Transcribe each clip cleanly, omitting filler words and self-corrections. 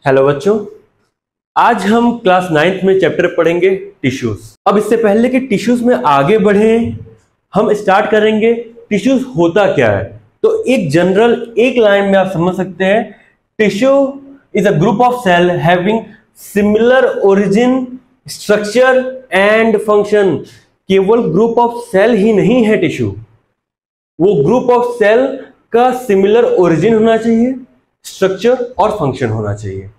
Hello बच्चों, आज हम क्लास 9th में चैप्टर पढ़ेंगे टिश्यूज। अब इससे पहले कि टिश्यूज में आगे बढ़ें, हम स्टार्ट करेंगे टिश्यूज होता क्या है। तो एक जनरल एक लाइन में आप समझ सकते हैं, tissue is a group of cell having similar origin, structure and function. केवल ग्रुप ऑफ सेल ही नहीं है टिश्यू, वो ग्रुप ऑफ सेल का सिमिलर ओरिजिन होना चाहिए, स्ट्रक्चर और फंक्शन होना चाहिए।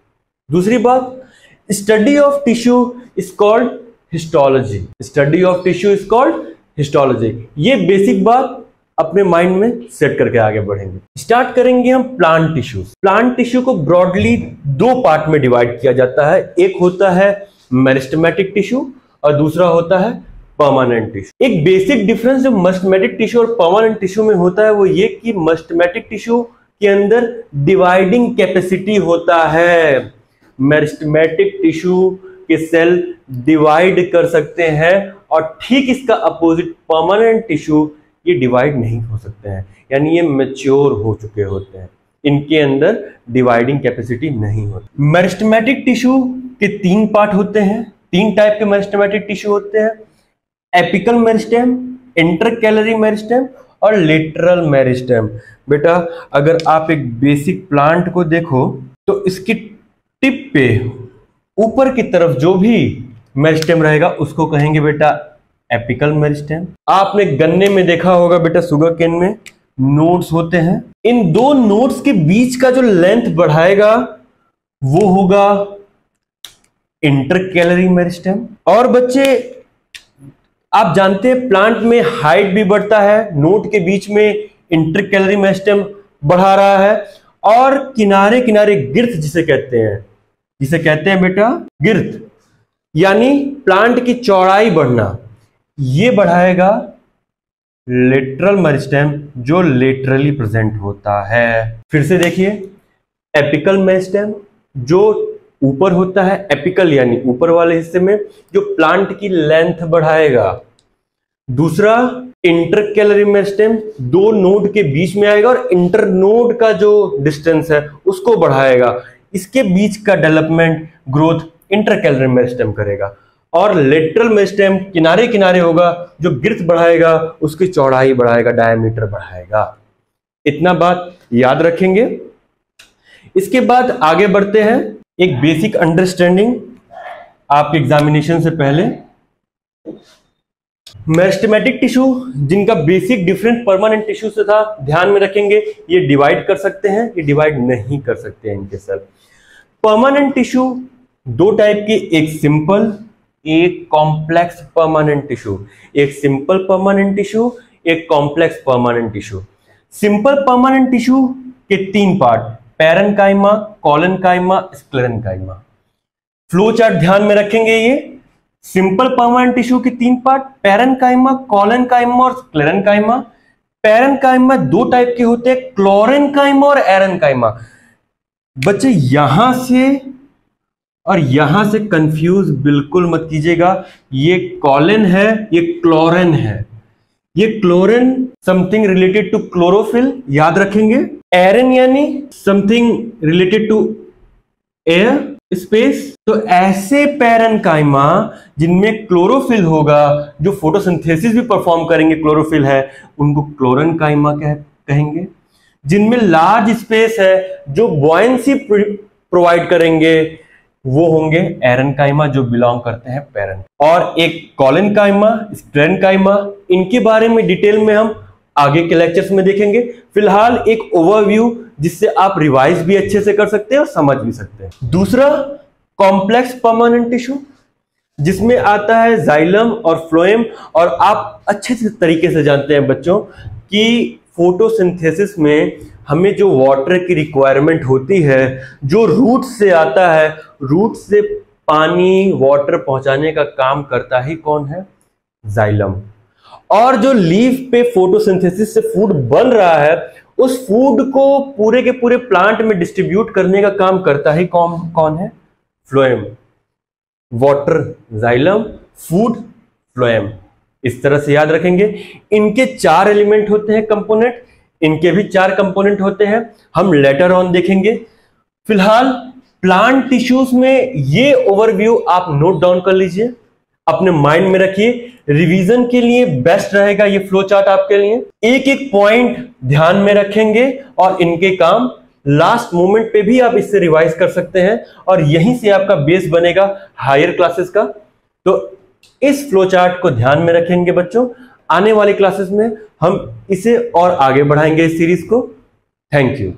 दूसरी बात, study of tissue is called histology. Study of tissue is called histology. ये बेसिक बात अपने माइंड में सेट करके आगे बढ़ेंगे। स्टार्ट करेंगे हम प्लांट टिश्यू। प्लांट टिश्यू को ब्रॉडली दो पार्ट में डिवाइड किया जाता है। एक होता है मेरिस्टेमेटिक टिश्यू और दूसरा होता है परमानेंट टिश्यू। एक बेसिक डिफरेंस जो मेरिस्टेमेटिक टिश्यू और परमानेंट टिश्यू में होता है वो ये कि मेरिस्टेमेटिक टिश्यू के अंदर डिवाइडिंग कैपेसिटी होता है। मेरिस्टेमेटिक टिश्यू के सेल डिवाइड कर सकते हैं और ठीक इसका अपोजिट परमानेंट टिश्यू ये डिवाइड नहीं हो सकते हैं, यानी ये मैच्योर हो चुके होते हैं, इनके अंदर डिवाइडिंग कैपेसिटी नहीं होती। मेरिस्टेमेटिक टिश्यू के तीन पार्ट होते हैं, तीन टाइप के मेरिस्टेमेटिक टिश्यू होते हैं, एपिकल मेरिस्टेम, इंटरकैलरी मेरिस्टेम और लेटरल मेरिस्टेम। बेटा अगर आप एक बेसिक प्लांट को देखो तो इसकी टिप पे ऊपर की तरफ जो भी मेरिस्टेम रहेगा उसको कहेंगे बेटा एपिकल मेरिस्टेम। आपने गन्ने में देखा होगा बेटा, शुगर केन में नोड्स होते हैं, इन दो नोड्स के बीच का जो लेंथ बढ़ाएगा वो होगा इंटरकैलरी मेरिस्टेम। और बच्चे आप जानते हैं प्लांट में हाइट भी बढ़ता है, नोड के बीच में इंटरकैलरी मेरिस्टेम बढ़ा रहा है और किनारे किनारे गिर्थ जिसे कहते हैं बेटा गिर्थ, यानी प्लांट की चौड़ाई बढ़ना, ये बढ़ाएगा लेटरल मेरिस्टेम जो लेटरली प्रेजेंट होता है। फिर से देखिए, एपिकल मेरिस्टेम जो ऊपर होता है, एपिकल यानी ऊपर वाले हिस्से में, जो प्लांट की लेंथ बढ़ाएगा। दूसरा इंटरकैलरी मेरिस्टेम दो नोड के बीच में आएगा और इंटर नोड का जो डिस्टेंस है उसको बढ़ाएगा, इसके बीच का डेवलपमेंट ग्रोथ इंटरकैलरी मेरिस्टेम करेगा। और लेटरल मेरिस्टेम किनारे किनारे होगा, जो गिर्थ बढ़ाएगा उसकी चौड़ाई बढ़ाएगा, डायमीटर बढ़ाएगा। इतना बात याद रखेंगे। इसके बाद आगे बढ़ते हैं, एक बेसिक अंडरस्टैंडिंग आपके एग्जामिनेशन से पहले। मेरिस्टेमेटिक टिश्यू जिनका बेसिक डिफरेंस परमानेंट टिश्यू से था, ध्यान में रखेंगे, ये डिवाइड कर सकते हैं, ये डिवाइड नहीं कर सकते हैं इनके सेल। परमानेंट टिश्यू दो टाइप के, एक सिंपल एक कॉम्प्लेक्स परमानेंट टिश्यू। एक सिंपल परमानेंट टिश्यू, एक complex permanent tissue. Simple permanent tissue के तीन part, parenchyma, collenchyma, sclerenchyma. Flow chart ध्यान में रखेंगे। ये सिंपल परमानेंट टिश्यू के तीन पार्ट, पैरेन्काइमा, कोलेन्काइमा और स्क्लेरेन्काइमा। पैरेन्काइमा दो टाइप के होते हैं, क्लोरेन्काइमा और एरेन्काइमा। बच्चे यहां से और यहां से कंफ्यूज बिल्कुल मत कीजिएगा, ये कॉलेन है, ये क्लोरेन है। ये chloren something related to chlorophyll, याद रखेंगे। एरेन यानी something related to air space. तो ऐसे पैरेन्काइमा जिनमें क्लोरोफिल होगा, जो फोटोसिंथेसिस भी परफॉर्म करेंगे, क्लोरोफिल है, उनको क्लोरेन्काइमा कहेंगे। जिनमें लार्ज स्पेस है, जो बॉयंसी प्रोवाइड करेंगे, वो होंगे एरेन्काइमा, जो बिलोंग करते हैं पैरेन। और एक कोलेन्काइमा, स्क्लेरेन्काइमा, इनके बारे में डिटेल में हम आगे के लेक्चर्स में देखेंगे। फिलहाल एक ओवरव्यू जिससे आप रिवाइज भी अच्छे से कर सकते हैं और समझ भी सकते हैं। दूसरा कॉम्प्लेक्स परमानेंट टिश्यू, जिसमें आता है जाइलम और फ्लोएम। और आप अच्छे से तरीके से जानते हैं बच्चों कि फोटोसिंथेसिस में हमें जो वाटर की रिक्वायरमेंट होती है, जो रूट से आता है, रूट से पानी वाटर पहुंचाने का काम करता ही कौन है? जाइलम। और जो लीफ पे फोटोसिंथेसिस से फूड बन रहा है, उस फूड को पूरे के पूरे प्लांट में डिस्ट्रीब्यूट करने का काम करता ही कौन है? Phloem. Water xylem, food phloem. इस तरह से याद रखेंगे। इनके चार एलिमेंट होते हैं, कंपोनेंट, इनके भी चार कंपोनेंट होते हैं, हम लेटर ऑन देखेंगे। फिलहाल प्लांट टिश्यूज में ये ओवरव्यू आप नोट डाउन कर लीजिए, अपने माइंड में रखिए, रिवीजन के लिए बेस्ट रहेगा ये फ्लो चार्ट आपके लिए। एक एक पॉइंट ध्यान में रखेंगे और इनके काम लास्ट मोमेंट पे भी आप इससे रिवाइज कर सकते हैं और यहीं से आपका बेस बनेगा हायर क्लासेस का। तो इस फ्लो चार्ट को ध्यान में रखेंगे बच्चों, आने वाली क्लासेस में हम इसे और आगे बढ़ाएंगे इस सीरीज को। Thank you.